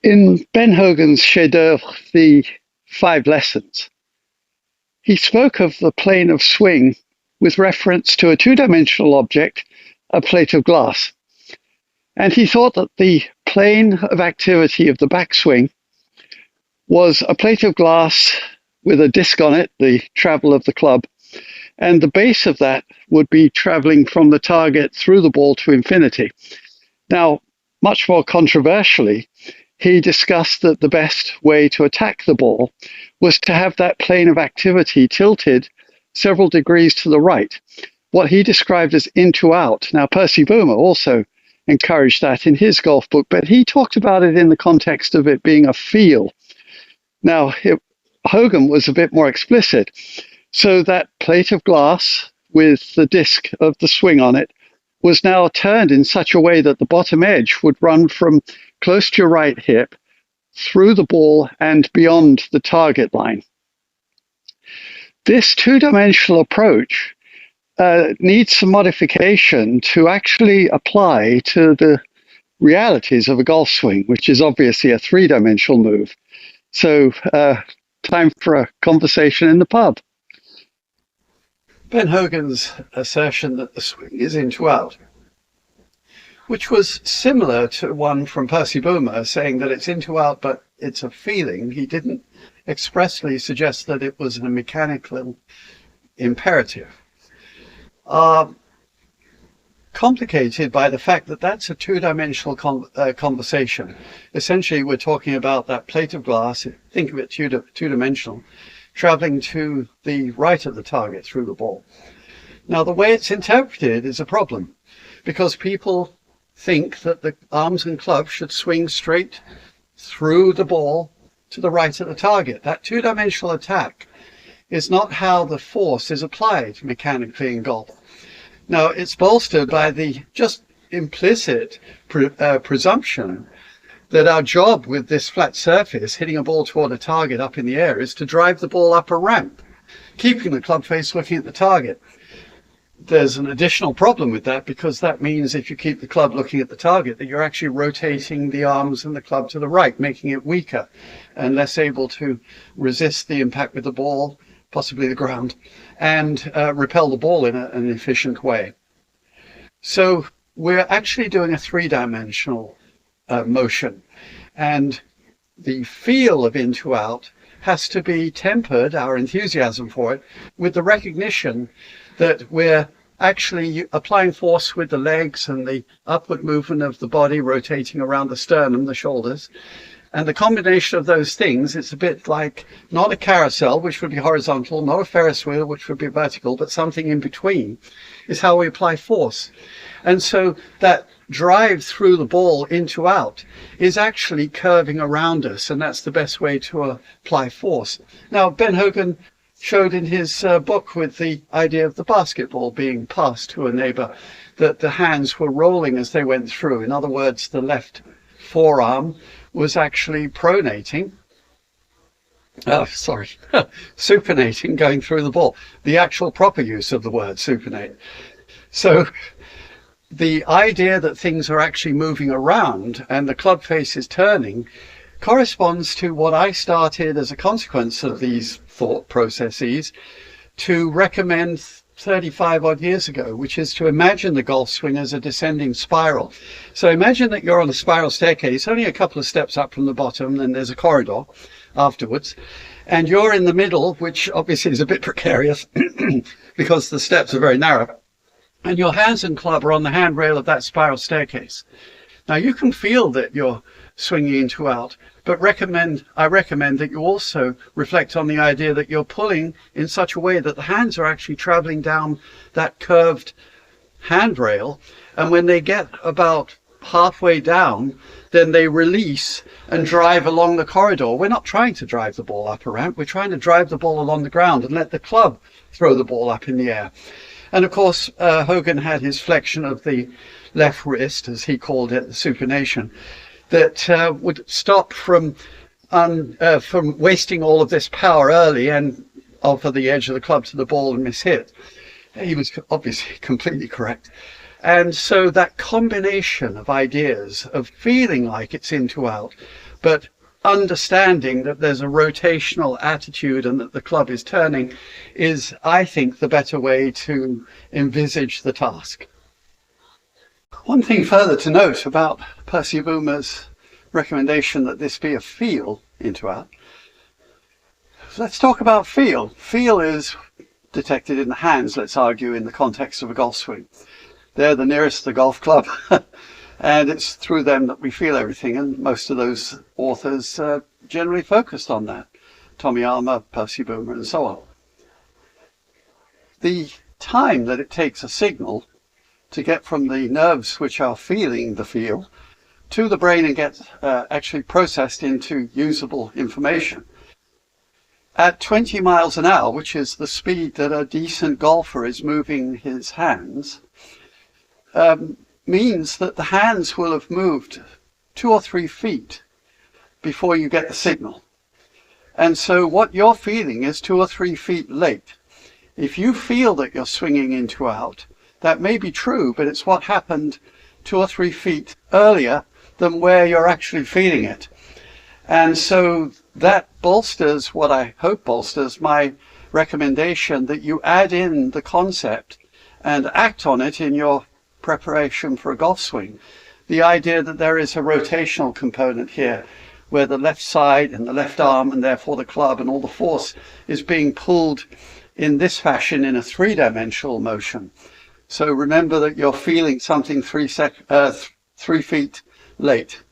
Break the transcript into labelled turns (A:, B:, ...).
A: In Ben Hogan's chef-d'oeuvre, The Five Lessons, he spoke of the plane of swing with reference to a two-dimensional object, a plate of glass. And he thought that the plane of activity of the backswing was a plate of glass with a disc on it, the travel of the club, and the base of that would be traveling from the target through the ball to infinity. Now, much more controversially, he discussed that the best way to attack the ball was to have that plane of activity tilted several degrees to the right, what he described as in to out. Now, Percy Boomer also encouraged that in his golf book, but he talked about it in the context of it being a feel. Now, Hogan was a bit more explicit. So that plate of glass with the disc of the swing on it was now turned in such a way that the bottom edge would run from close to your right hip through the ball and beyond the target line. This two-dimensional approach needs some modification to actually apply to the realities of a golf swing, which is obviously a three-dimensional move. So time for a conversation in the pub.
B: Ben Hogan's assertion that the swing is in to out, which was similar to one from Percy Boomer saying that it's in to out, but it's a feeling. He didn't expressly suggest that it was a mechanical imperative. Complicated by the fact that that's a two-dimensional conversation. Essentially, we're talking about that plate of glass, think of it two-dimensional, traveling to the right of the target through the ball. Now, the way it's interpreted is a problem because people think that the arms and club should swing straight through the ball to the right of the target. That two-dimensional attack is not how the force is applied mechanically in golf. Now, it's bolstered by the just implicit presumption that our job with this flat surface, hitting a ball toward a target up in the air, is to drive the ball up a ramp, keeping the club face looking at the target. There's an additional problem with that because that means if you keep the club looking at the target, that you're actually rotating the arms and the club to the right, making it weaker and less able to resist the impact with the ball, possibly the ground, and repel the ball in an efficient way. So we're actually doing a three-dimensional motion, and the feel of in to out has to be tempered, our enthusiasm for it, with the recognition that we're actually applying force with the legs and the upward movement of the body rotating around the sternum, the shoulders. And the combination of those things, it's a bit like not a carousel, which would be horizontal, not a Ferris wheel, which would be vertical, but something in between, is how we apply force. And so that drive through the ball in to out is actually curving around us, and that's the best way to apply force. Now, Ben Hogan showed in his book with the idea of the basketball being passed to a neighbor, that the hands were rolling as they went through. In other words, the left forearm was actually pronating, supinating, going through the ball. The actual proper use of the word supinate. So the idea that things are actually moving around and the club face is turning corresponds to what I started as a consequence of these thought processes to recommend 35 odd years ago, which is to imagine the golf swing as a descending spiral. So imagine that you're on a spiral staircase, only a couple of steps up from the bottom, and there's a corridor afterwards, and you're in the middle, which obviously is a bit precarious because the steps are very narrow, and your hands and club are on the handrail of that spiral staircase. Now you can feel that you're swinging in to out, but I recommend that you also reflect on the idea that you're pulling in such a way that the hands are actually traveling down that curved handrail, and when they get about halfway down, then they release and drive along the corridor. We're not trying to drive the ball up a ramp, we're trying to drive the ball along the ground and let the club throw the ball up in the air. And of course, Hogan had his flexion of the left wrist, as he called it, the supination, that would stop from wasting all of this power early and offer the edge of the club to the ball and miss hit. He was obviously completely correct. And so that combination of ideas of feeling like it's in to out But understanding that there's a rotational attitude and that the club is turning is, I think, the better way to envisage the task. One thing further to note about Percy Boomer's recommendation that this be a feel into out. Let's talk about feel. Feel is detected in the hands, let's argue, in the context of a golf swing. They're the nearest the golf club, and it's through them that we feel everything, and most of those authors generally focused on that. Tommy Armour, Percy Boomer, and so on. The time that it takes a signal to get from the nerves which are feeling the feel to the brain and get actually processed into usable information at 20 miles an hour, which is the speed that a decent golfer is moving his hands, means that the hands will have moved 2 or 3 feet before you get the signal. And so what you're feeling is 2 or 3 feet late. If you feel that you're swinging into out, that may be true, but it's what happened 2 or 3 feet earlier than where you're actually feeling it. And so that bolsters what I hope bolsters my recommendation that you add in the concept and act on it in your preparation for a golf swing. The idea that there is a rotational component here where the left side and the left arm and therefore the club and all the force is being pulled in this fashion in a 3-dimensional motion. So remember that you're feeling something 3 feet late.